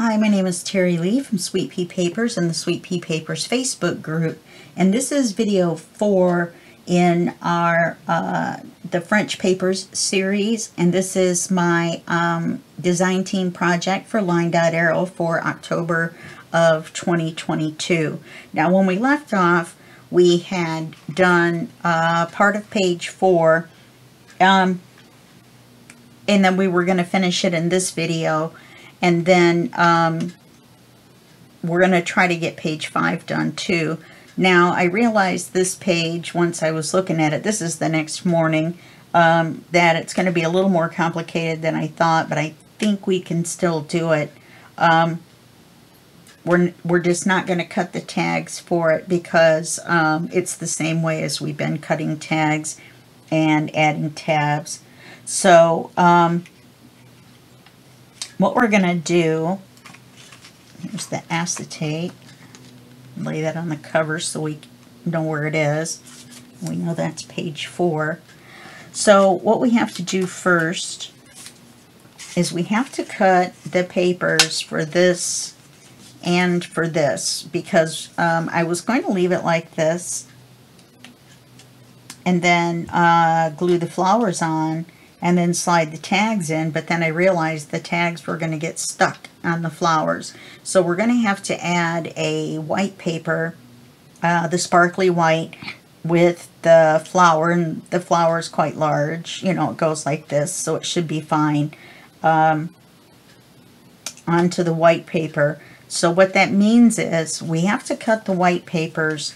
Hi, my name is Terry Lee from Sweet Pea Papers and the Sweet Pea Papers Facebook group, and this is video 4 in our the French Papers series, and this is my design team project for LineDotArrow for October of 2022. Now, when we left off, we had done part of page 4, and then we were going to finish it in this video. And then we're going to try to get page 5 done too. Now, I realized this page, once I was looking at it, this is the next morning, that it's going to be a little more complicated than I thought, but I think we can still do it. We're just not going to cut the tags for it because it's the same way as we've been cutting tags and adding tabs. So, what we're going to do, here's the acetate, lay that on the cover so we know where it is. We know that's page 4. So what we have to do first is we have to cut the papers for this and for this, because I was going to leave it like this and then glue the flowers on and then slide the tags in, but then I realized the tags were going to get stuck on the flowers. So we're going to have to add a white paper, the sparkly white, with the flower, and the flower is quite large. You know, it goes like this, so it should be fine, onto the white paper. So what that means is we have to cut the white papers,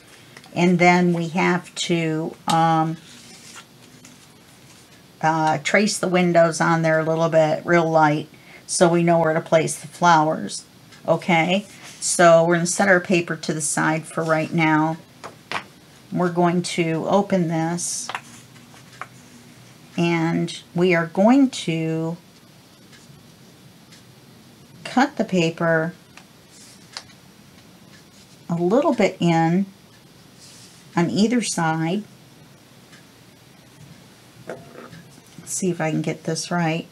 and then we have to trace the windows on there a little bit, real light, so we know where to place the flowers. Okay, so we're going to set our paper to the side for right now. We're going to open this, and we are going to cut the paper a little bit in on either side. See if I can get this right.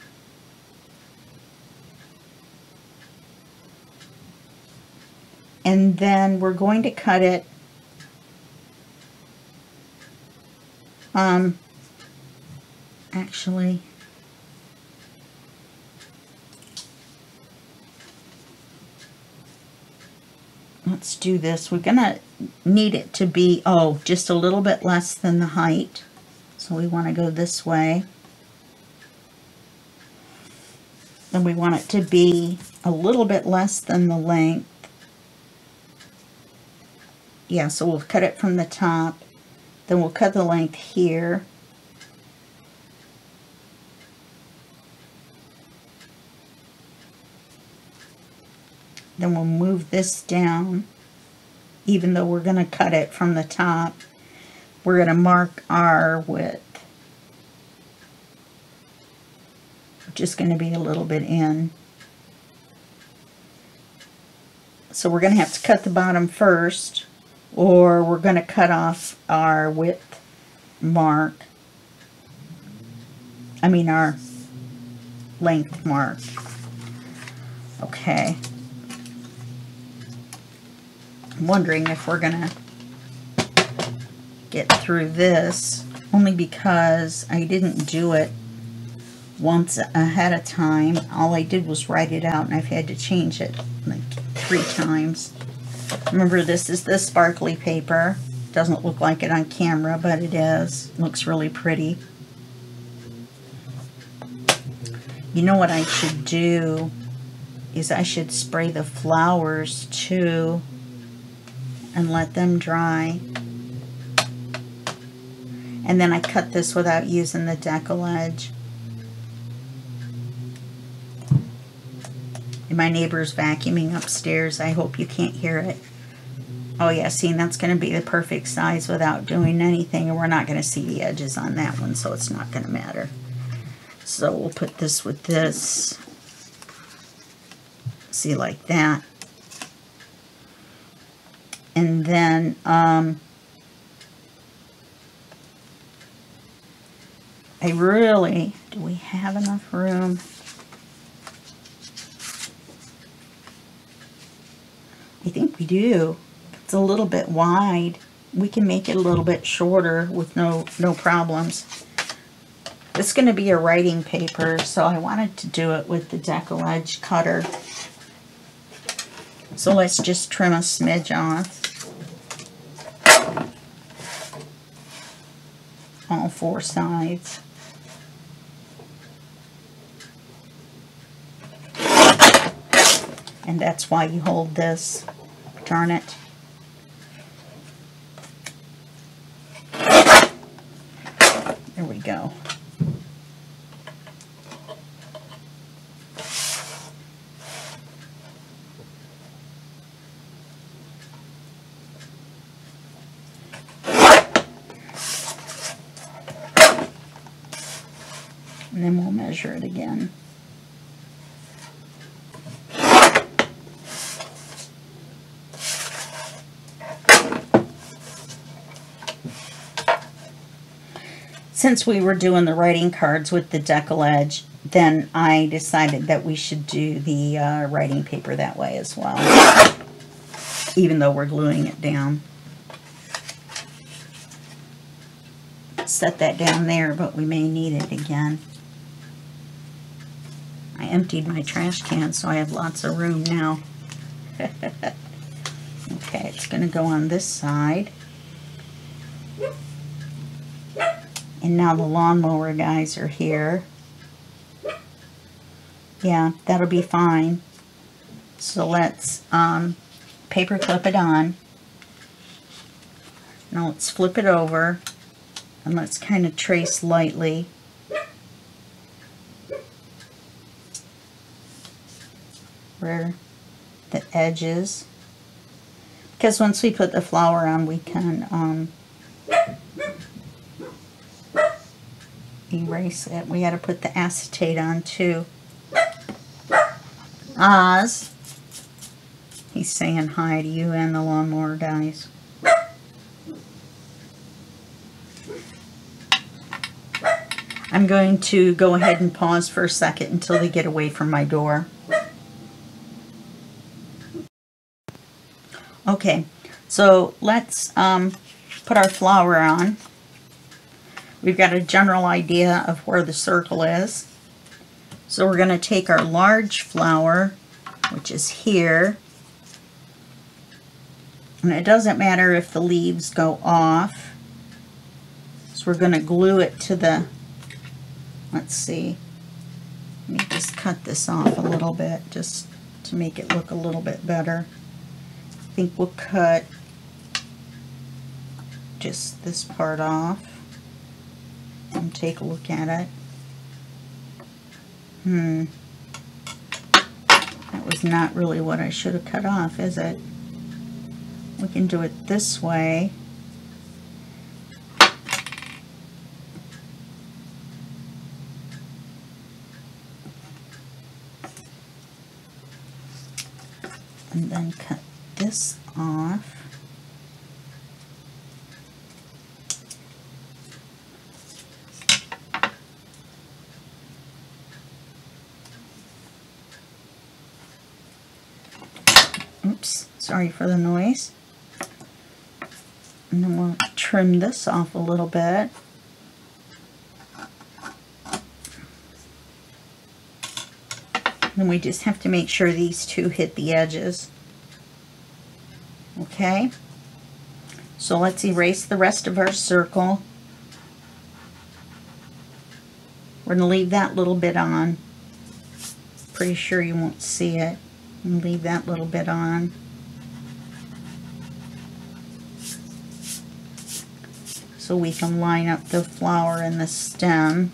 And then we're going to cut it actually let's do this. We're gonna need it to be just a little bit less than the height, so we want to go this way. And we want it to be a little bit less than the length. Yeah, so we'll cut it from the top. Then we'll cut the length here. Then we'll move this down. Even though we're going to cut it from the top, we're going to mark our width. Just going to be a little bit in. So we're going to have to cut the bottom first, or we're going to cut off our width mark. I mean our length mark. Okay. I'm wondering if we're going to get through this, only because I didn't do it once ahead of time. All I did was write it out, and I've had to change it like 3 times. Remember, this is the sparkly paper. Doesn't look like it on camera, but it is. It looks really pretty. You know what I should do is I should spray the flowers too and let them dry. And then I cut this without using the decollage. My neighbor's vacuuming upstairs. I hope you can't hear it. Oh yeah, see, that's going to be the perfect size without doing anything, and we're not going to see the edges on that one, so it's not going to matter. So we'll put this with this. See, like that. And then I really, do we have enough room? I think we do. It's a little bit wide. We can make it a little bit shorter with no problems. This is going to be a writing paper, so I wanted to do it with the decollage cutter. So let's just trim a smidge off. All 4 sides. And that's why you hold this. Darn it. There we go. And then we'll measure it again. Since we were doing the writing cards with the decollage, then I decided that we should do the writing paper that way as well, even though we're gluing it down. Set that down there, but we may need it again. I emptied my trash can, so I have lots of room now. Okay, it's going to go on this side. And now the lawnmower guys are here. Yeah, that'll be fine. So let's paper clip it on. Now let's flip it over. And let's kind of trace lightly. Where the edge is. Because once we put the flower on, we can erase it. We got to put the acetate on too. Oz, he's saying hi to you and the lawnmower guys. I'm going to go ahead and pause for a second until they get away from my door. Okay, so let's put our flower on. We've got a general idea of where the circle is. So we're going to take our large flower, which is here. And it doesn't matter if the leaves go off. So we're going to glue it to the, let's see, let me just cut this off a little bit just to make it look a little bit better. I think we'll cut just this part off and take a look at it. That was not really what I should have cut off, is it? We can do it this way. And then cut this off. Oops, sorry for the noise. And then we'll trim this off a little bit. And we just have to make sure these two hit the edges. Okay, so let's erase the rest of our circle. We're going to leave that little bit on. Pretty sure you won't see it. And leave that little bit on. So we can line up the flower and the stem.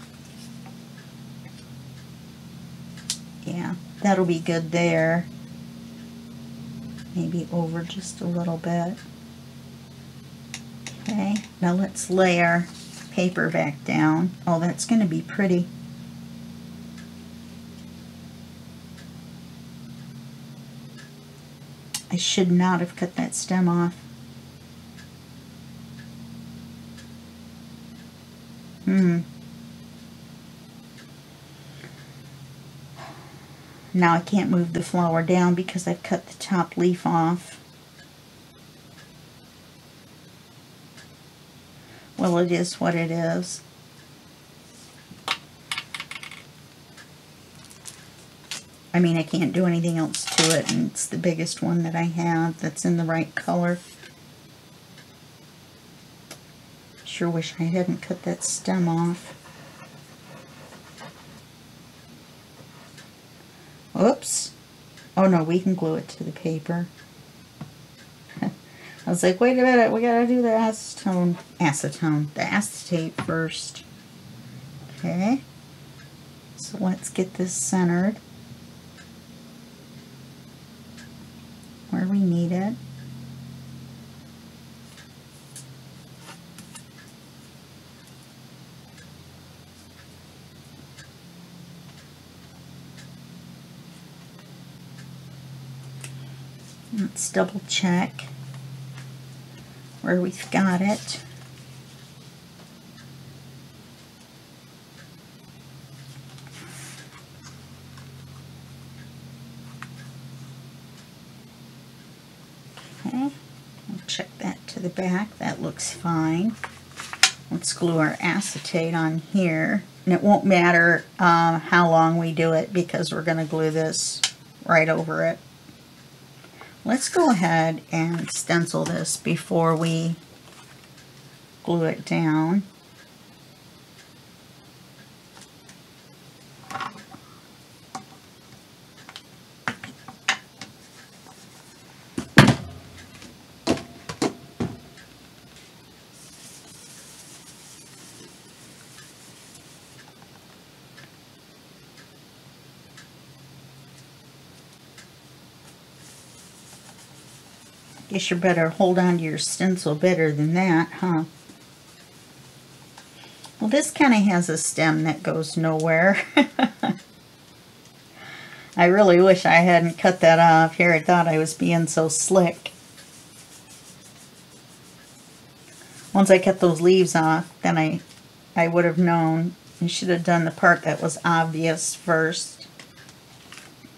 Yeah, that'll be good there. Maybe over just a little bit. Okay, now let's lay our paper back down. Oh, that's going to be pretty. I should not have cut that stem off. Now I can't move the flower down because I've cut the top leaf off. Well, it is what it is. I mean, I can't do anything else to it, and it's the biggest one that I have that's in the right color. Sure wish I hadn't cut that stem off. Oops. Oh no, we can glue it to the paper. I was like, wait a minute, we gotta do the the acetate first. Okay. So let's get this centered where we need it. Let's double check where we've got it. Okay, I'll check that to the back. That looks fine. Let's glue our acetate on here. And it won't matter how long we do it because we're going to glue this right over it. Let's go ahead and stencil this before we glue it down. Guess you better hold on to your stencil better than that, huh? Well, this kind of has a stem that goes nowhere. I really wish I hadn't cut that off. Here, I thought I was being so slick. Once I cut those leaves off, then I would have known. I should have done the part that was obvious first.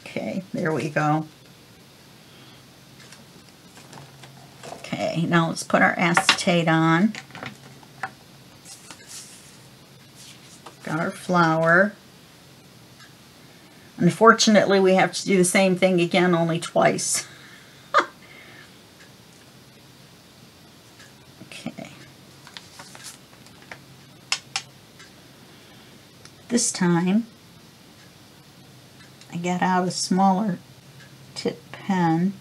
Okay, there we go. Okay, now let's put our acetate on. Got our flower. Unfortunately, we have to do the same thing again, only twice. Okay. This time, I got out a smaller tip pen.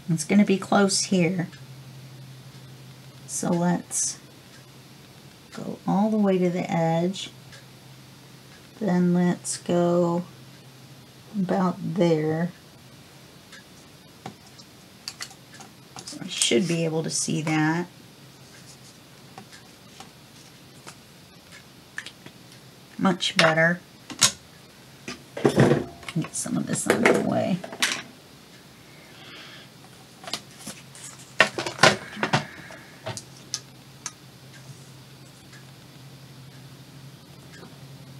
It's going to be close here. So let's go all the way to the edge. Then let's go about there. So I should be able to see that. Much better. Get some of this out of the way.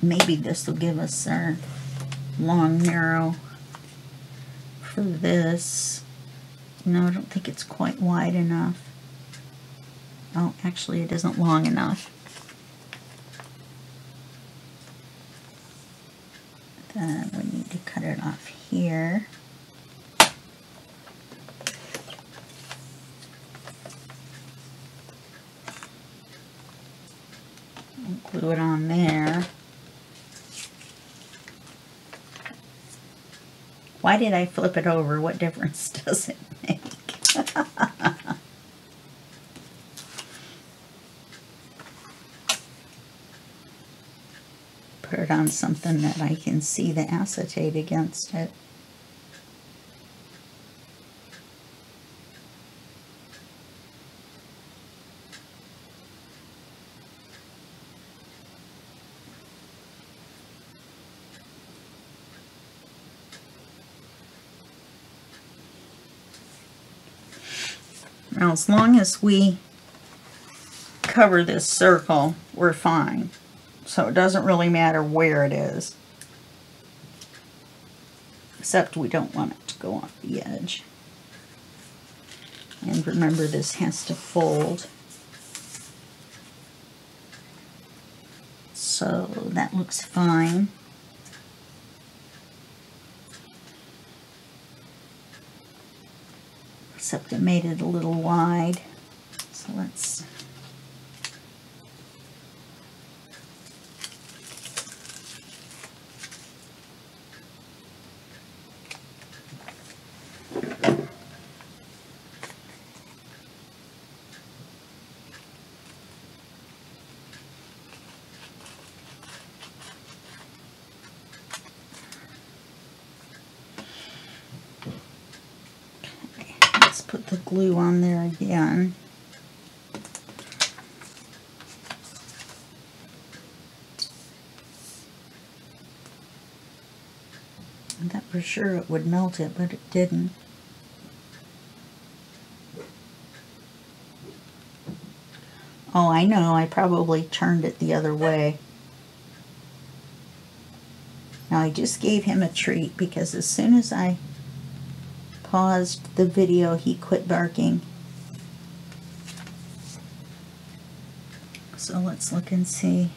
Maybe this will give us our long narrow for this. No, I don't think it's quite wide enough. Oh, actually it isn't long enough. Then we need to cut it off here. And glue it on there. Why did I flip it over? What difference does it make? Put it on something that I can see the acetate against it. Now, as long as we cover this circle, we're fine. So it doesn't really matter where it is. Except we don't want it to go off the edge. And remember, this has to fold. So that looks fine. Except it made it a little wide. So let's... put the glue on there again. I thought for sure it would melt it, but it didn't. Oh, I know, I probably turned it the other way. Now I just gave him a treat because as soon as I paused the video, he quit barking. So let's look and see.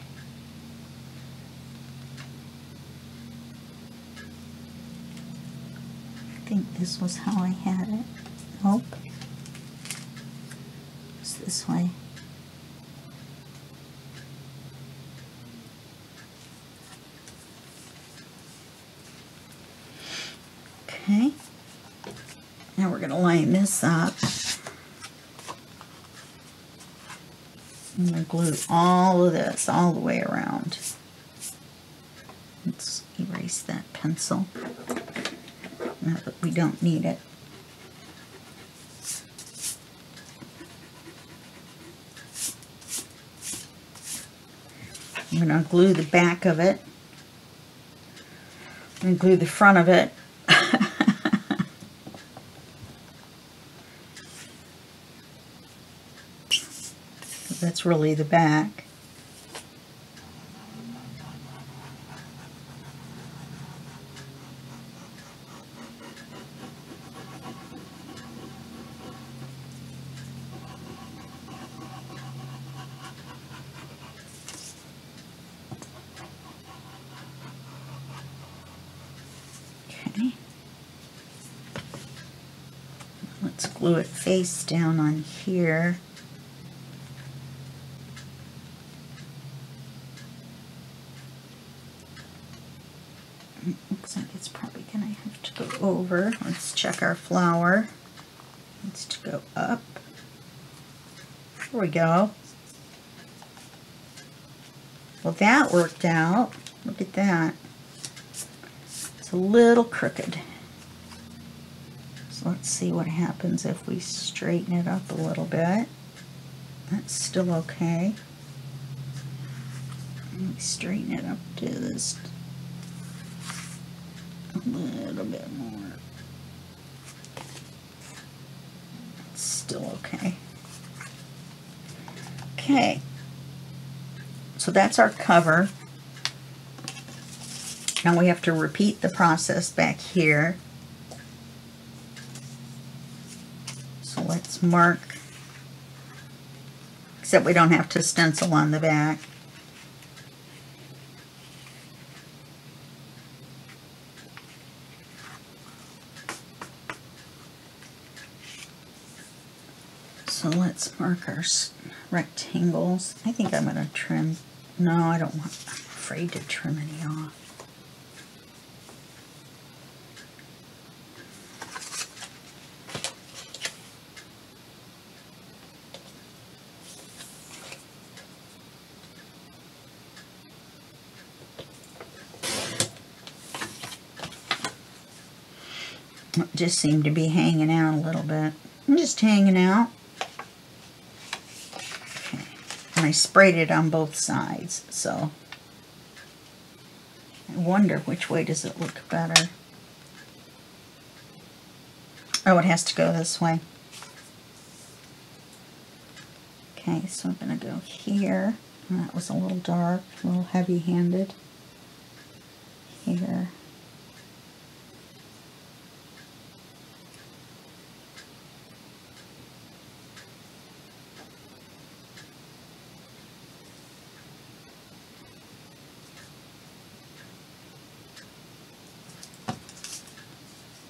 I think this was how I had it. Nope. It's this way. Okay. Now we're going to line this up. I'm going to glue all of this all the way around. Let's erase that pencil. Now that we don't need it. I'm going to glue the back of it. I'm going to glue the front of it. That's really the back. Okay. Let's glue it face down on here. Looks like it's probably going to have to go over. Let's check our flower. It needs to go up. There we go. Well, that worked out. Look at that. It's a little crooked. So let's see what happens if we straighten it up a little bit. That's still okay. Let me straighten it up to this. A little bit more. It's still okay. Okay. So that's our cover. Now we have to repeat the process back here. So let's mark, except we don't have to stencil on the back. So let's mark our rectangles. I think I'm going to trim. No, I don't want, I'm afraid to trim any off. It just seemed to be hanging out a little bit. I'm just hanging out. Okay. And I sprayed it on both sides, so I wonder which way does it look better. Oh, it has to go this way. Okay, Okay, so I'm going to go here. That was a little dark, a little heavy-handed. Here.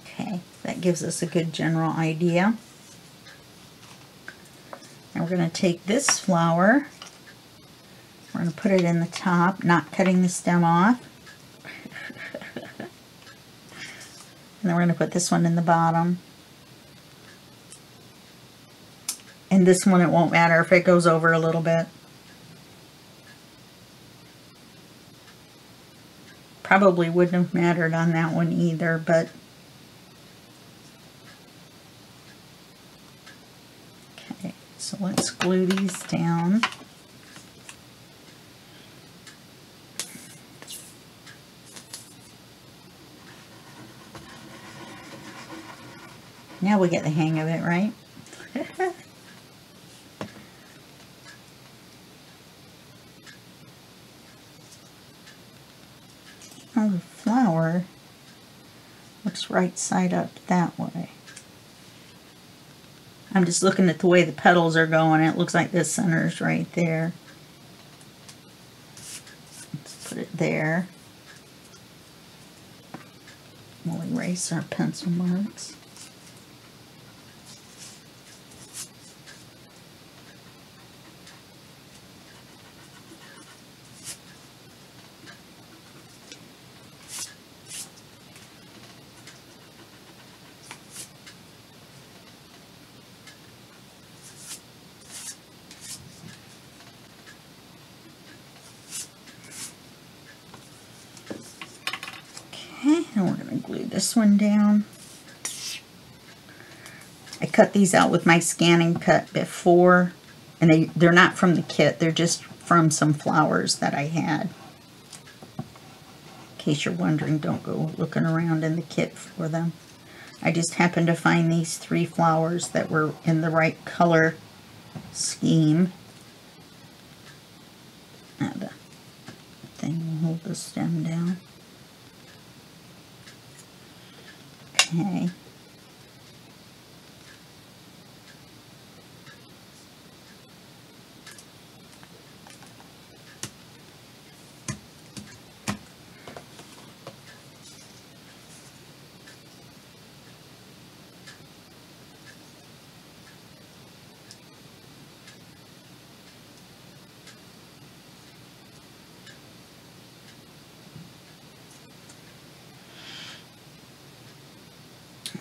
Okay, that gives us a good general idea. Now we're going to take this flower, we're going to put it in the top, not cutting the stem off. And then we're going to put this one in the bottom. And this one, it won't matter if it goes over a little bit. Probably wouldn't have mattered on that one either, but okay, so let's glue these down. Now we get the hang of it, right? Oh, the flower looks right side up that way. I'm just looking at the way the petals are going. It looks like this center's right there. Let's put it there. We'll erase our pencil marks. Okay, and we're going to glue this one down. I cut these out with my scanning cut before, and they're not from the kit, they're just from some flowers that I had. In case you're wondering, don't go looking around in the kit for them. I just happened to find these 3 flowers that were in the right color scheme. Now the thing will hold the stem down. Okay.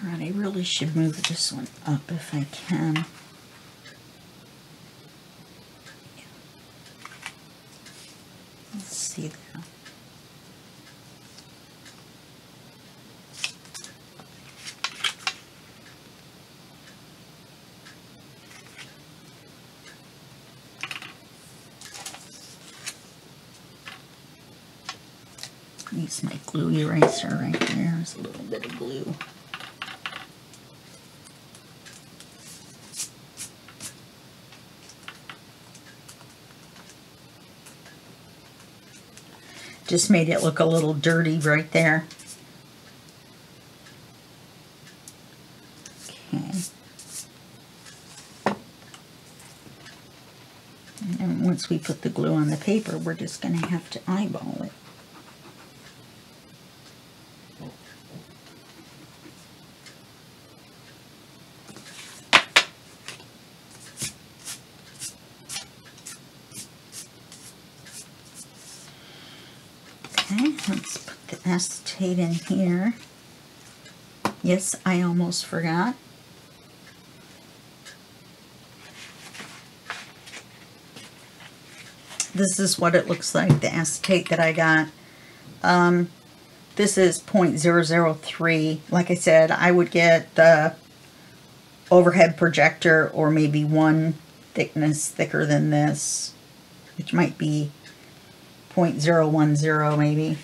Alright, I really should move this one up if I can. Let's see that. Use my glue eraser right there. There's a little bit of glue. Just made it look a little dirty right there. Okay. And once we put the glue on the paper, we're just going to have to eyeball it. Okay, let's put the acetate in here. Yes, I almost forgot. This is what it looks like, the acetate that I got. This is 0.003. Like I said, I would get the overhead projector or maybe one thickness thicker than this, which might be 0.010 maybe.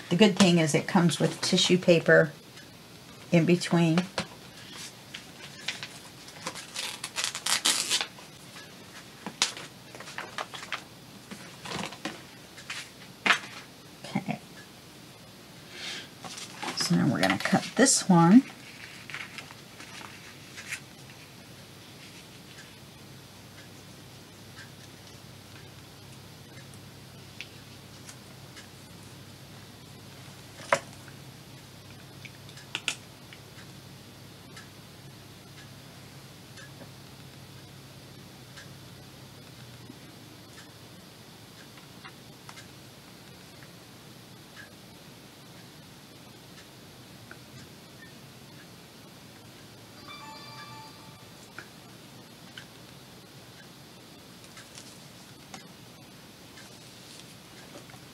The good thing is it comes with tissue paper in between. So now we're going to cut this one.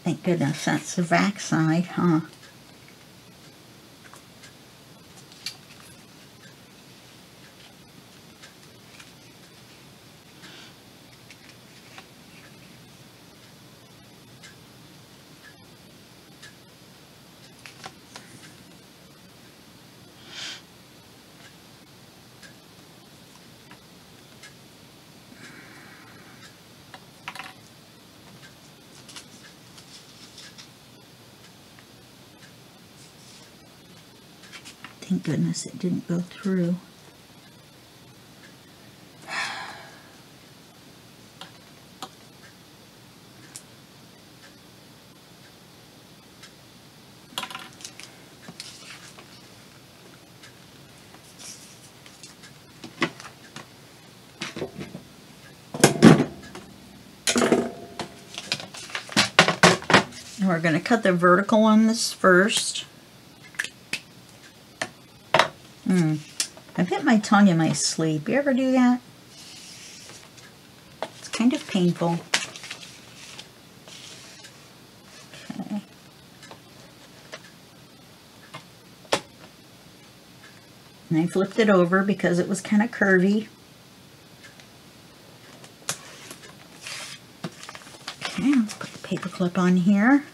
Thank goodness that's the back side, huh? Thank goodness it didn't go through. We're going to cut the vertical on this first. I bit my tongue in my sleep. You ever do that? It's kind of painful. Okay. And I flipped it over because it was kind of curvy. Okay, let's put the paper clip on here.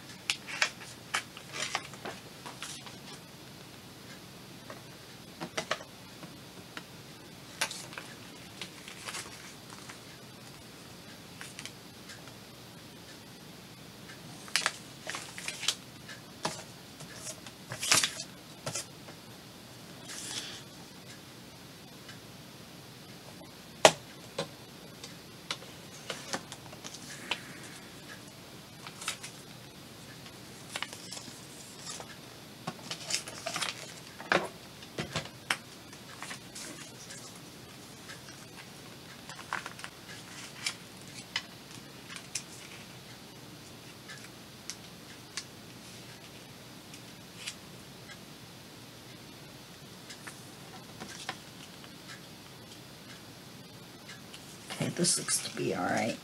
Okay, this looks to be all right.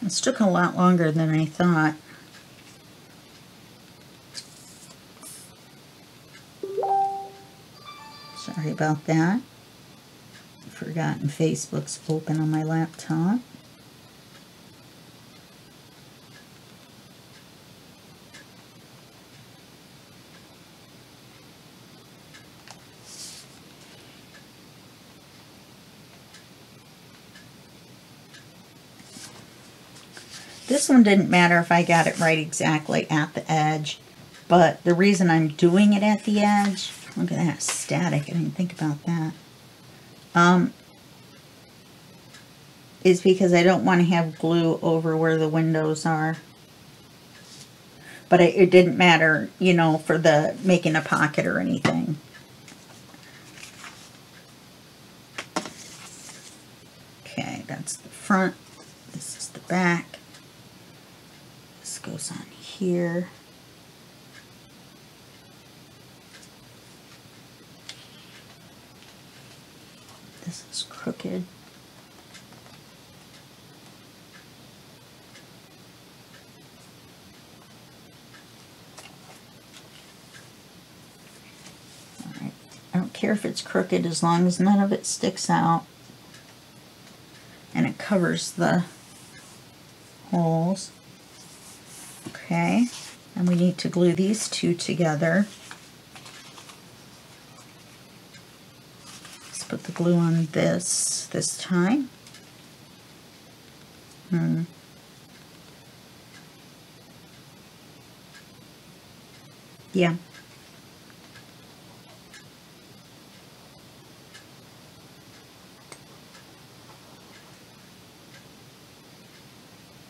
This took a lot longer than I thought. Sorry about that. I've forgotten Facebook's open on my laptop. This one didn't matter if I got it right exactly at the edge, but the reason I'm doing it at the edge, look at that, static, I didn't think about that, is because I don't want to have glue over where the windows are. But it didn't matter, you know, for the making a pocket or anything. Okay, that's the front, this is the back. Goes on here. This is crooked. All right. I don't care if it's crooked as long as none of it sticks out and it covers the holes. Okay, and we need to glue these two together. Let's put the glue on this time. Yeah.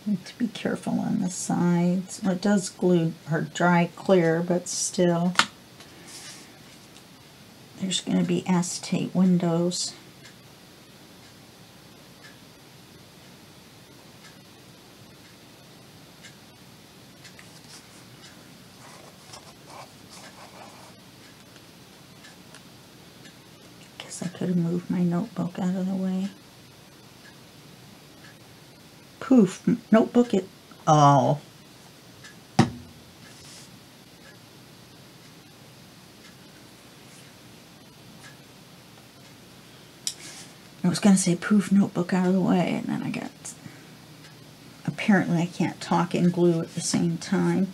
Need to be careful on the sides. Well, it does glue or dry clear, but still there's going to be acetate windows. Guess I could have moved my notebook out of the way. Poof, notebook it. Oh. I was going to say poof, notebook out of the way, and then I got... Apparently I can't talk and glue at the same time.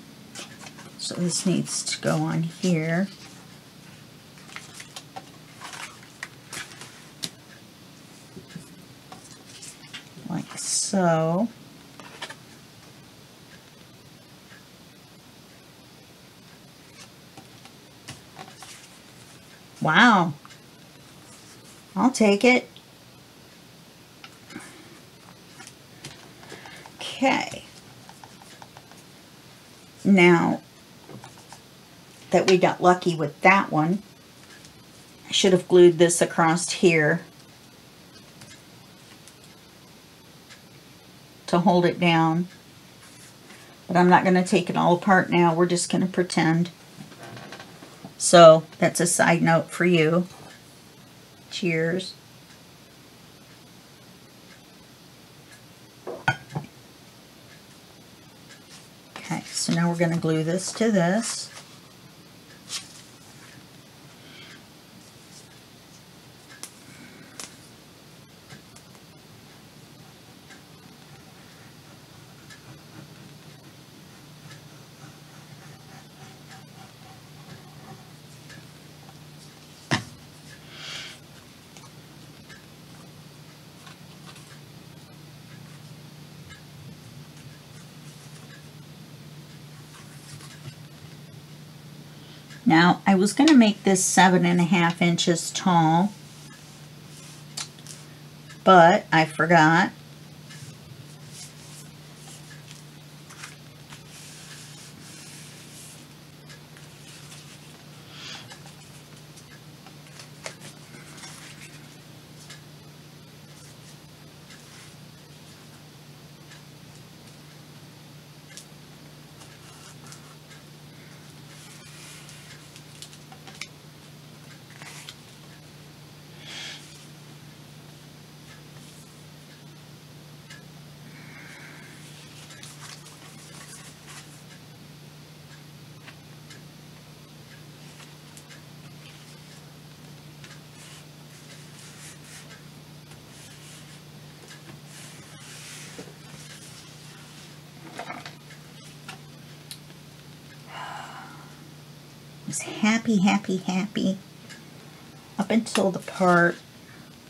So this needs to go on here. Like so. Wow. I'll take it. Okay. Now that we got lucky with that one, I should have glued this across here to hold it down. But I'm not going to take it all apart now. We're just going to pretend. So that's a side note for you. Cheers. Okay, so now we're going to glue this to this. Now, I was going to make this 7.5 inches tall, but I forgot. Was happy up until the part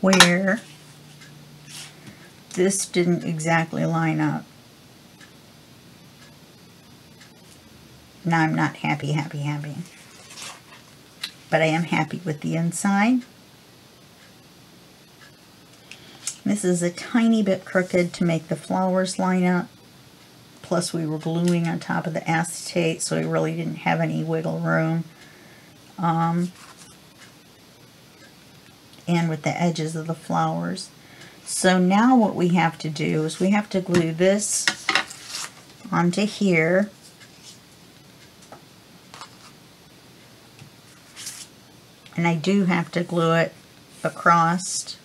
where this didn't exactly line up. Now I'm not happy. But I am happy with the inside. This is a tiny bit crooked to make the flowers line up. Plus we were gluing on top of the acetate, so we really didn't have any wiggle room. And with the edges of the flowers. So now what we have to do is we have to glue this onto here. And I do have to glue it across.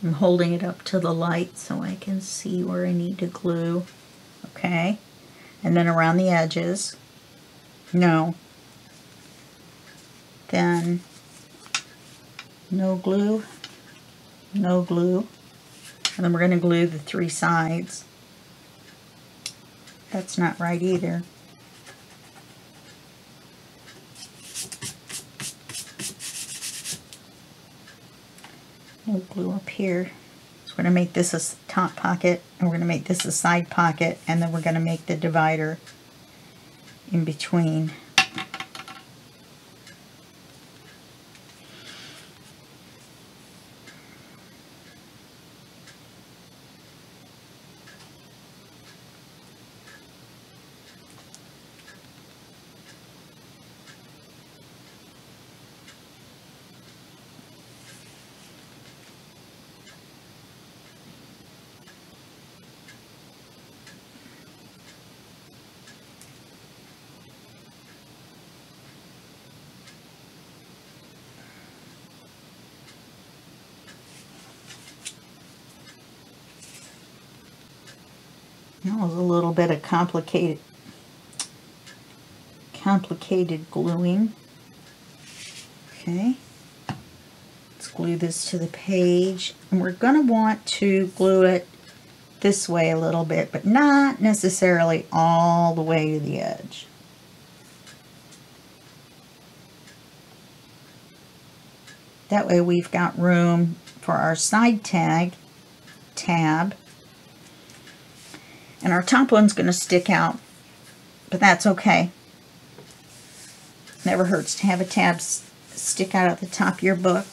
I'm holding it up to the light so I can see where I need to glue. Okay. And then around the edges. No. Then no glue. No glue. And then we're going to glue the 3 sides. That's not right either. We'll glue up here. So we're going to make this a top pocket, and we're going to make this a side pocket, and then we're going to make the divider in between. That was a little bit of complicated gluing. Okay, let's glue this to the page, and we're going to want to glue it this way a little bit, but not necessarily all the way to the edge. That way we've got room for our side tab, and our top one's going to stick out, but that's okay. Never hurts to have a tab stick out at the top of your book.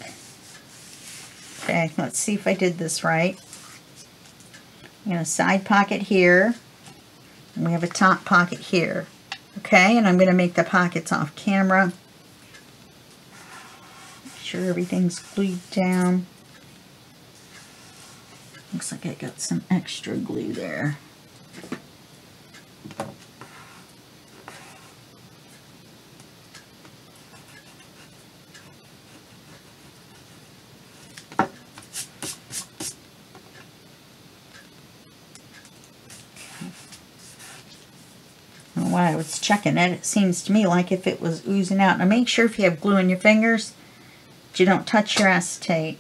Okay, let's see if I did this right. I'm going to side pocket here, and we have a top pocket here. Okay, and I'm going to make the pockets off camera. Make sure everything's glued down. Looks like I got some extra glue there. While I was checking it, it seems to me like if it was oozing out. Now make sure if you have glue in your fingers that you don't touch your acetate.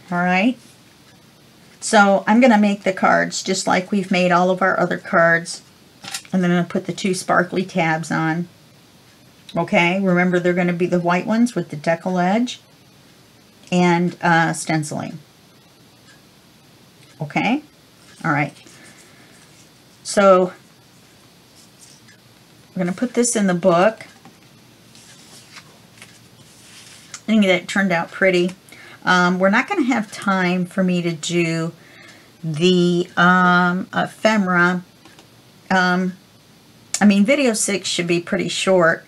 Alright? So I'm going to make the cards just like we've made all of our other cards. And then I'm going to put the two sparkly tabs on. Okay? Remember, they're going to be the white ones with the decal edge and stenciling. Okay? Alright. So we're going to put this in the book. I think that turned out pretty. We're not going to have time for me to do the ephemera. I mean, video 6 should be pretty short,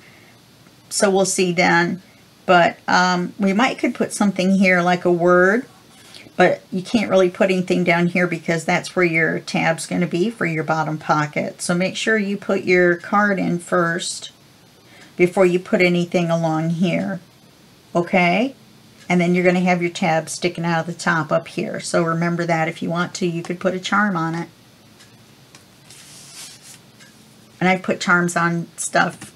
so we'll see then. But we could put something here like a word, but you can't really put anything down here because that's where your tab's going to be for your bottom pocket. So make sure you put your card in first before you put anything along here. Okay? And then you're going to have your tab sticking out of the top up here. So remember that. If you want to, you could put a charm on it. And I put charms on stuff.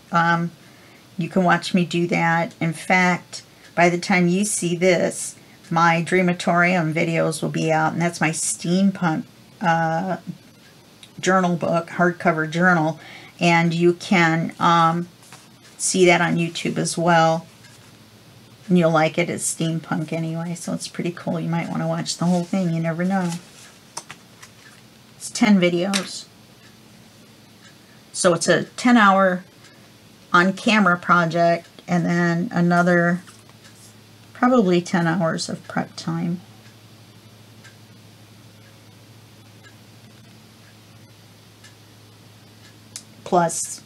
You can watch me do that. In fact, by the time you see this, my Dreamatorium videos will be out, and that's my steampunk journal book, hardcover journal, and you can see that on YouTube as well. And you'll like it. It's steampunk anyway, so it's pretty cool. You might want to watch the whole thing. You never know. It's 10 videos. So it's a 10-hour on-camera project, and then another probably 10 hours of prep time. Plus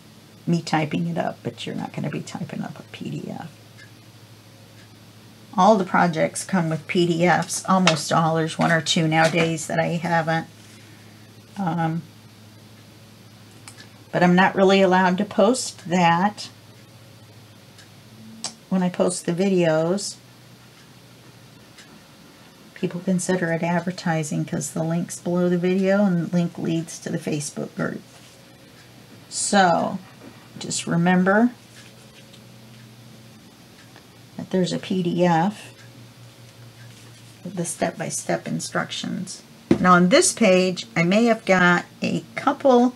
me typing it up, but you're not going to be typing up a PDF. All the projects come with PDFs, almost all. There's one or two nowadays that I haven't. But I'm not really allowed to post that when I post the videos. People consider it advertising because the link's below the video and the link leads to the Facebook group. So just remember that there's a PDF with the step-by-step instructions. Now on this page, I may have got a couple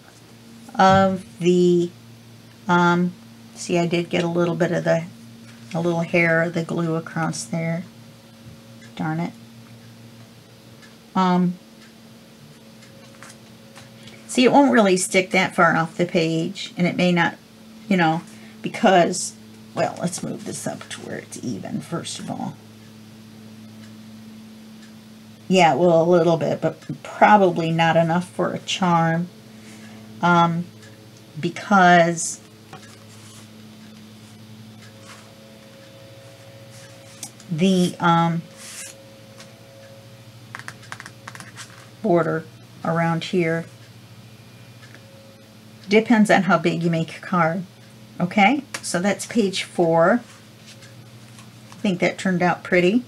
of the, see, I did get a little bit of a little hair of the glue across there. Darn it. See, it won't really stick that far off the page, and it may not, you know, because, well, let's move this up to where it's even, first of all. Yeah, well, a little bit, but probably not enough for a charm, because the border around here depends on how big you make your card. Okay, so that's page 4. I think that turned out pretty.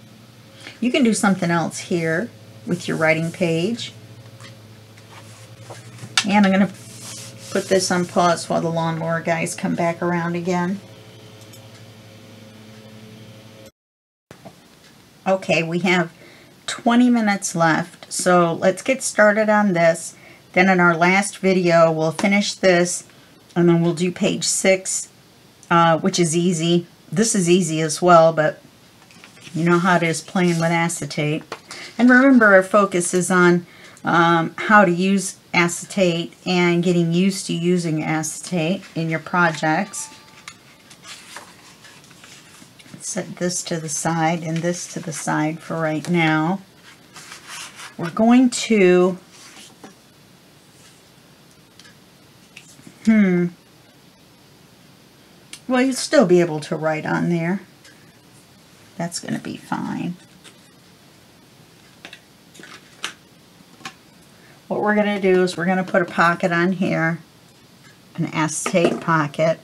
You can do something else here with your writing page. And I'm going to put this on pause while the lawnmower guys come back around again. Okay, we have 20 minutes left, so let's get started on this. Then in our last video, we'll finish this, and then we'll do page 6, which is easy. This is easy as well, but you know how it is playing with acetate. And remember, our focus is on how to use acetate and getting used to using acetate in your projects. Set this to the side and this to the side for right now. We're going to well, you'll still be able to write on there. That's going to be fine. What we're going to do is we're going to put a pocket on here, an acetate pocket.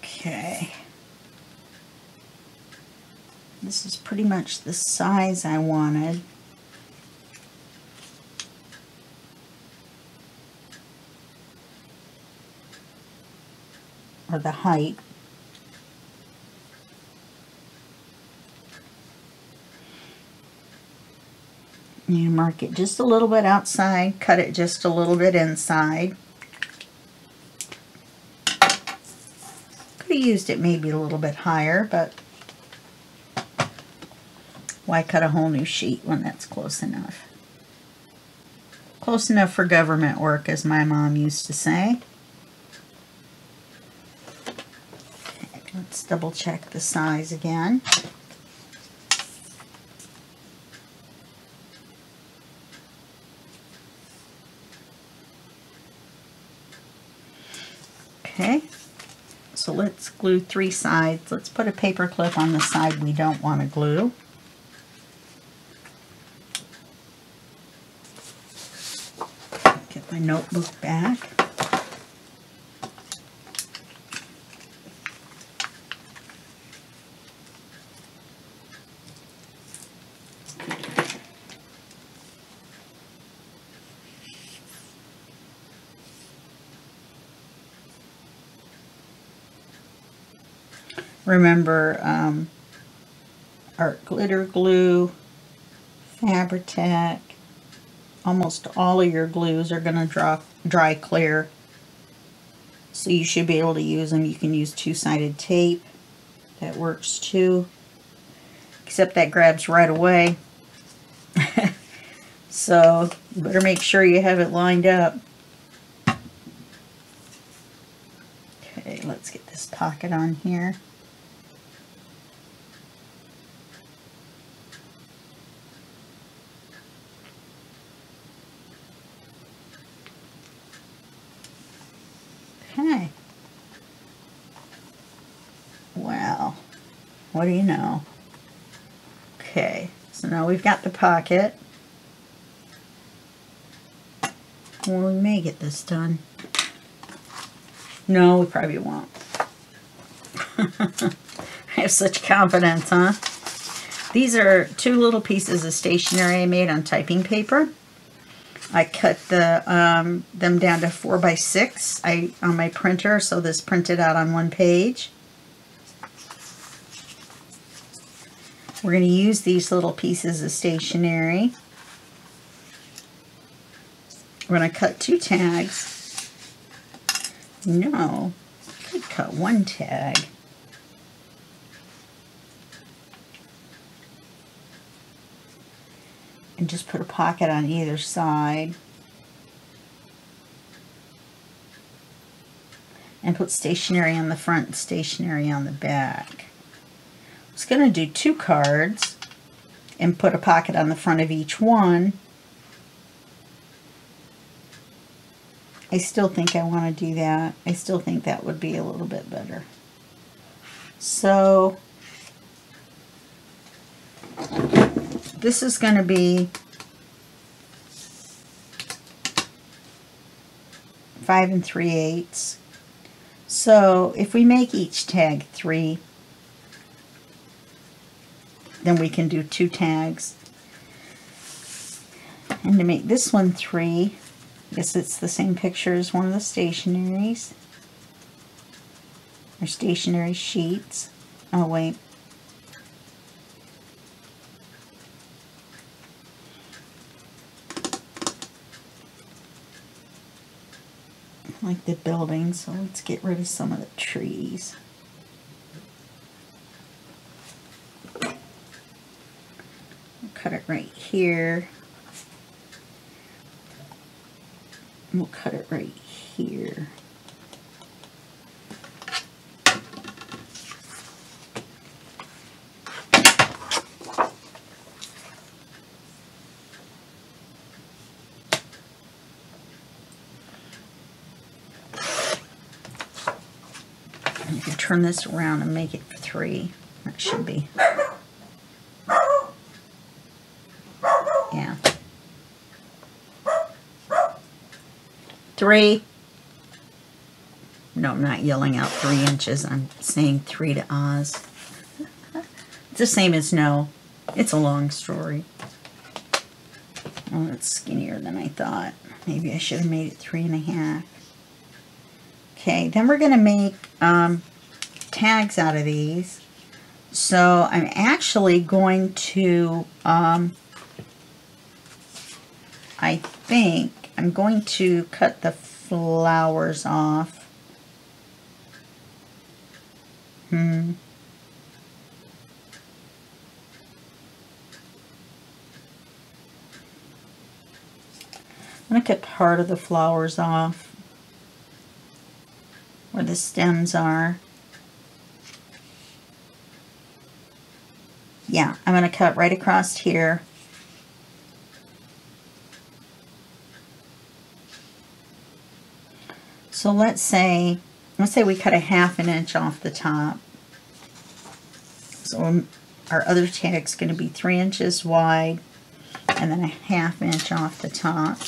Okay. This is pretty much the size I wanted. Or the height. You mark it just a little bit outside, cut it just a little bit inside. Could have used it maybe a little bit higher, but why cut a whole new sheet when that's close enough? Close enough for government work, as my mom used to say. Okay, let's double check the size again. Okay, so let's glue 3 sides. Let's put a paper clip on the side we don't want to glue. Get my notebook back. Remember, art glitter glue, Fabri-Tac, almost all of your glues are going to dry clear. So you should be able to use them. You can use 2-sided tape. That works too. Except that grabs right away. So you better make sure you have it lined up. Okay, let's get this pocket on here. Okay. Well, what do you know? Okay, so now we've got the pocket. Well, we may get this done. No, we probably won't. I have such confidence, huh? These are 2 little pieces of stationery I made on typing paper. I cut them down to 4 by 6 on my printer, so this printed out on 1 page. We're going to use these little pieces of stationery. We're going to cut 2 tags. No, I could cut 1 tag. And just put a pocket on either side. And put stationery on the front and stationery on the back. I was going to do 2 cards and put a pocket on the front of each one. I still think I want to do that. I still think that would be a little bit better. So this is going to be 5 3/8. So if we make each tag 3, then we can do 2 tags. And to make this one 3, I guess it's the same picture as one of the stationaries. Or stationery sheets. Oh wait. I like the building, so let's get rid of some of the trees. Cut it right here. We'll cut it right here. And you can turn this around and make it 3. That should be. Yeah. 3. No, I'm not yelling out 3 inches. I'm saying 3 to Oz. It's the same as no. It's a long story. Oh, it's skinnier than I thought. Maybe I should have made it 3 1/2. Okay, then we're going to make tags out of these. So I'm actually going to, I think I'm going to cut the flowers off. I'm going to cut part of the flowers off where the stems are. Yeah, I'm going to cut right across here. So let's say we cut a 1/2 inch off the top. So our other tag's going to be 3 inches wide and then a 1/2 inch off the top.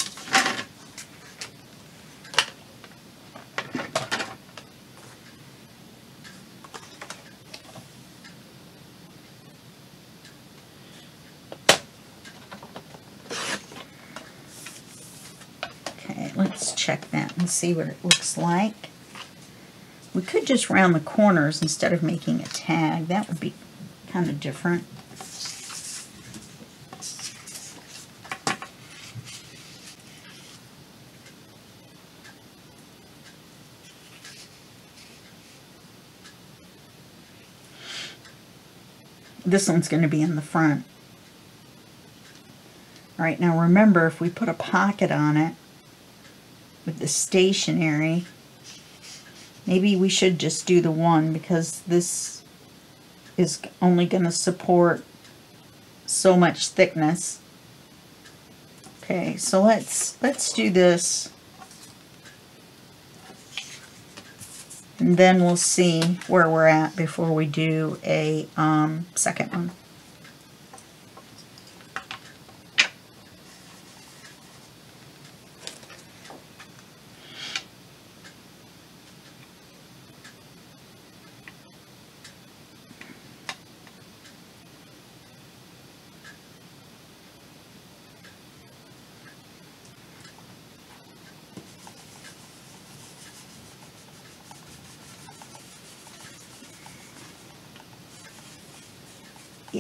Let's check that and see what it looks like. We could just round the corners instead of making a tag. That would be kind of different. This one's going to be in the front. All right, now remember, if we put a pocket on it, with the stationery, maybe we should just do the one because this is only going to support so much thickness. Okay, so let's do this, and then we'll see where we're at before we do a second one.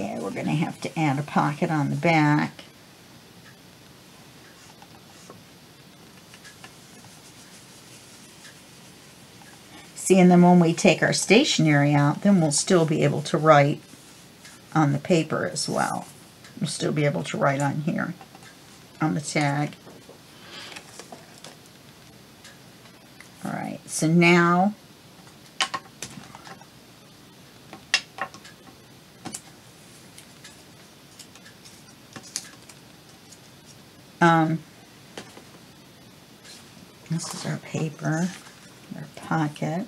Yeah, we're going to have to add a pocket on the back. See, and then when we take our stationery out, then we'll still be able to write on the paper as well. We'll still be able to write on here, on the tag. Alright, so now this is our paper, our pocket.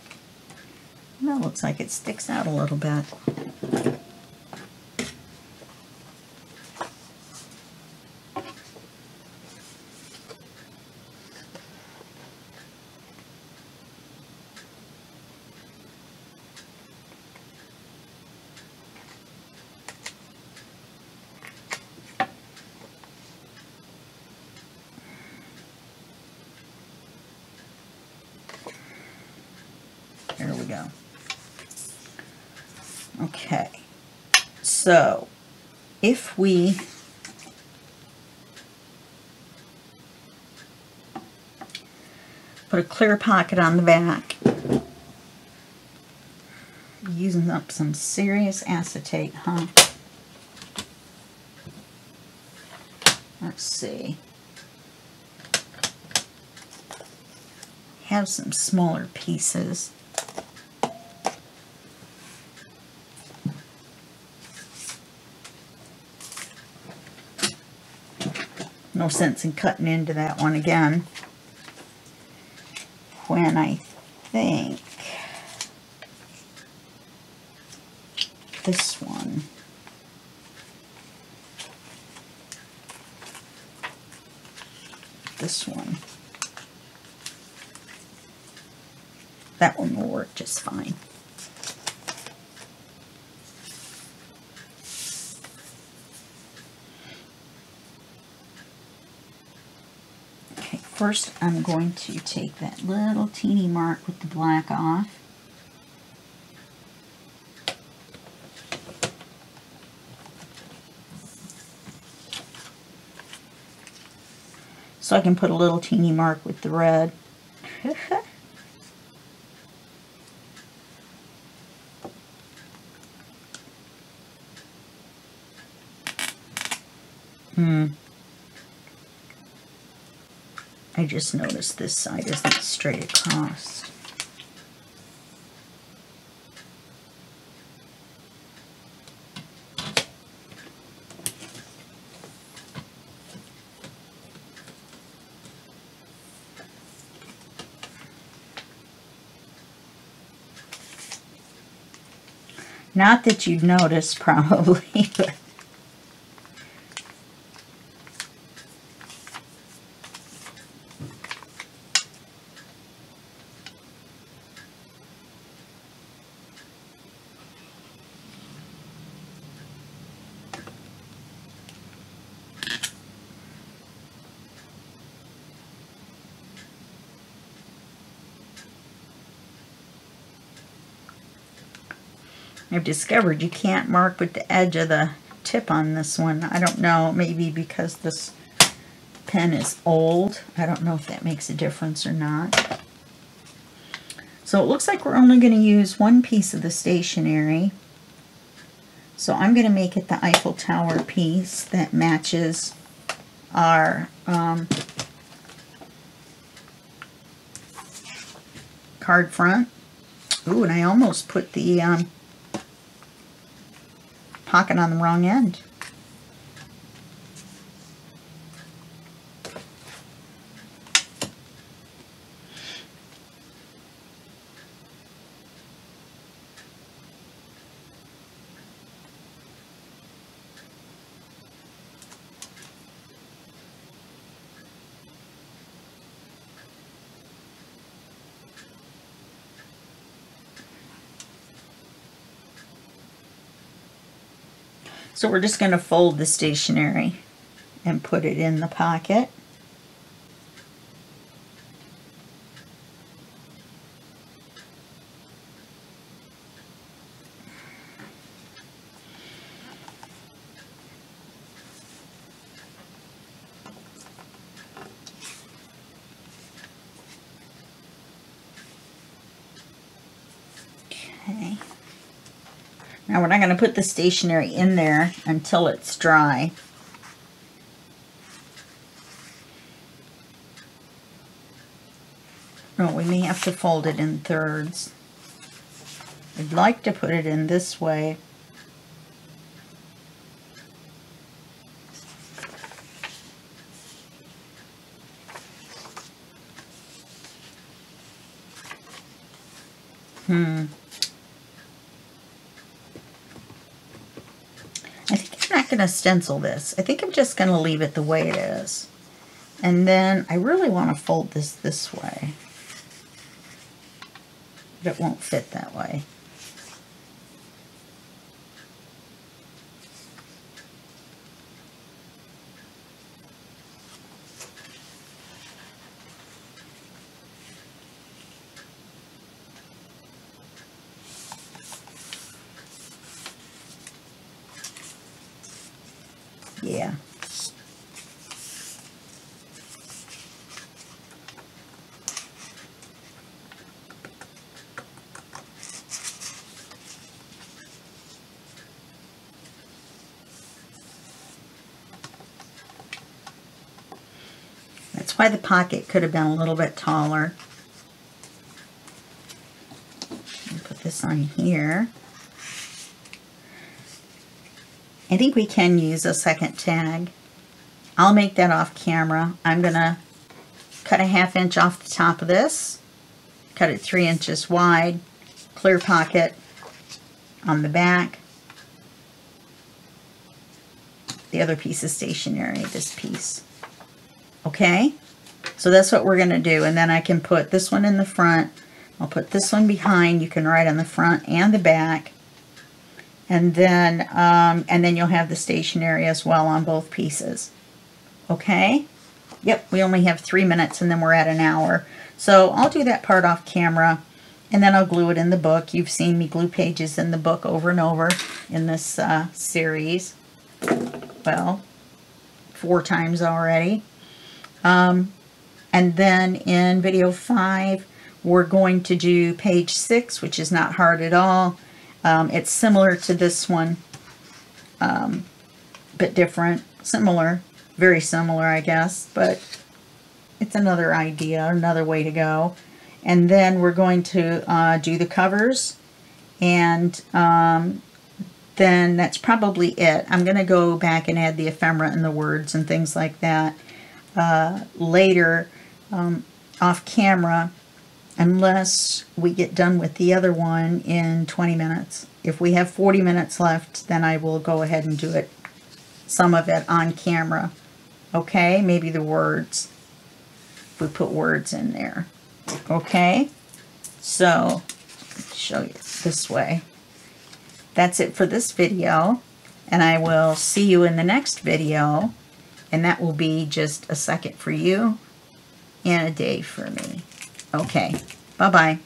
That looks like it sticks out a little bit. There we go. Okay, so if we put a clear pocket on the back, using up some serious acetate, huh? Let's see. Have some smaller pieces. No sense in cutting into that one again. When I think this one, that one will work just fine. First, I'm going to take that little teeny mark with the black off. So I can put a little teeny mark with the red. I just noticed this side isn't straight across. Not that you'd notice, probably, but I've discovered you can't mark with the edge of the tip on this one. I don't know, maybe because this pen is old. I don't know if that makes a difference or not. So it looks like we're only going to use one piece of the stationery. So I'm going to make it the Eiffel Tower piece that matches our card front. Ooh, and I almost put the pocket on the wrong end. So we're just going to fold the stationery and put it in the pocket. Now we're not going to put the stationery in there until it's dry. Oh, we may have to fold it in thirds. I'd like to put it in this way. I think I'm not going to stencil this. I think I'm just going to leave it the way it is. And then I really want to fold this way. But it won't fit that way. Yeah. That's why the pocket could have been a little bit taller. Put this on here. I think we can use a second tag. I'll make that off camera. I'm going to cut a 1/2 inch off the top of this, cut it 3 inches wide, clear pocket on the back. The other piece is stationery, this piece. Okay, so that's what we're going to do, and then I can put this one in the front. I'll put this one behind. You can write on the front and the back. And then you'll have the stationery as well on both pieces. Okay? Yep, we only have 3 minutes and then we're at an hour. So I'll do that part off camera and then I'll glue it in the book. You've seen me glue pages in the book over and over in this series. Well, 4 times already. And then in video 5, we're going to do page 6, which is not hard at all. It's similar to this one, but different. Similar, very similar, I guess, but it's another idea, another way to go. And then we're going to do the covers, and then that's probably it. I'm going to go back and add the ephemera and the words and things like that later off camera, unless we get done with the other one in 20 minutes. If we have 40 minutes left, then I will go ahead and do it, some of it on camera. Okay, maybe the words, if we put words in there. Okay, so let's show you this way. That's it for this video, and I will see you in the next video, and that will be just a second for you and a day for me. Okay, bye-bye.